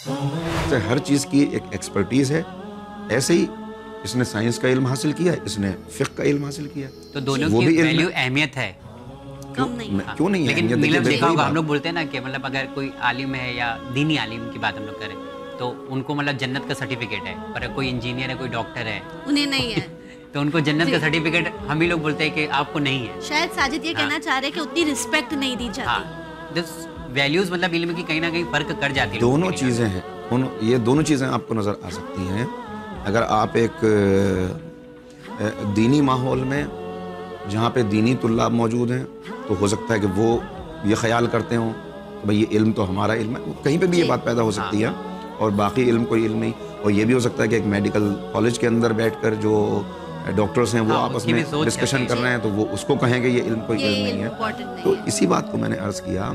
तो हर चीज़ की एक एक्सपर्टीज़ है। ऐसे ही इसने साइंस का इल्म हासिल किया, इसने फ़िक़्ह का इल्म हासिल किया, तो दोनों वो की भी इल्म वैल्यू है। अहमियत है। क्यों कम नहीं है। क्यों नहीं है लेकिन अहमियत? देखिए नीलम देखा वही होगा, हम बात। लोग बोलते हैं ना कि मतलब अगर कोई आलिम है या दीनी आलिम की बात हम लोग करें तो उनको मतलब जन्नत का सर्टिफिकेट है, पर कोई इंजीनियर है, कोई डॉक्टर है उन्हें नहीं है। तो उनको जन्नत जी। का सर्टिफिकेट हम ही लोग बोलते हैं कि आपको नहीं है। शायद साजिद ये हाँ। कहना चाह रहे हैं कि उतनी रिस्पेक्ट नहीं दी जाती। हाँ, दिस वैल्यूज मतलब इल्म की कहीं ना कहीं फर्क कर जाती है लोगों दोनों की निगाह चीज़ें हैं, ये दोनों चीज़ें आपको नज़र आ सकती हैं। अगर आप एक दीनी माहौल में जहाँ पे दीनी तुल्लाब मौजूद हैं तो हो सकता है कि वो ये ख्याल करते हों कि भाई ये इल्म तो हमारा इल्म है, कहीं पे भी ये जी। बात पैदा हो सकती है। और बाकी इल्म कोई इल्म नहीं। और ये भी हो सकता है कि एक मेडिकल कॉलेज के अंदर बैठकर जो डॉक्टर्स हैं वो हाँ, आपस उसकी भी में सोच डिस्कशन है। कर रहे हैं तो वो उसको कहें कि ये इल्म कोई ये इल्म नहीं इल्म है। इम्पोर्टेंट नहीं तो है। इसी बात को मैंने अर्ज़ किया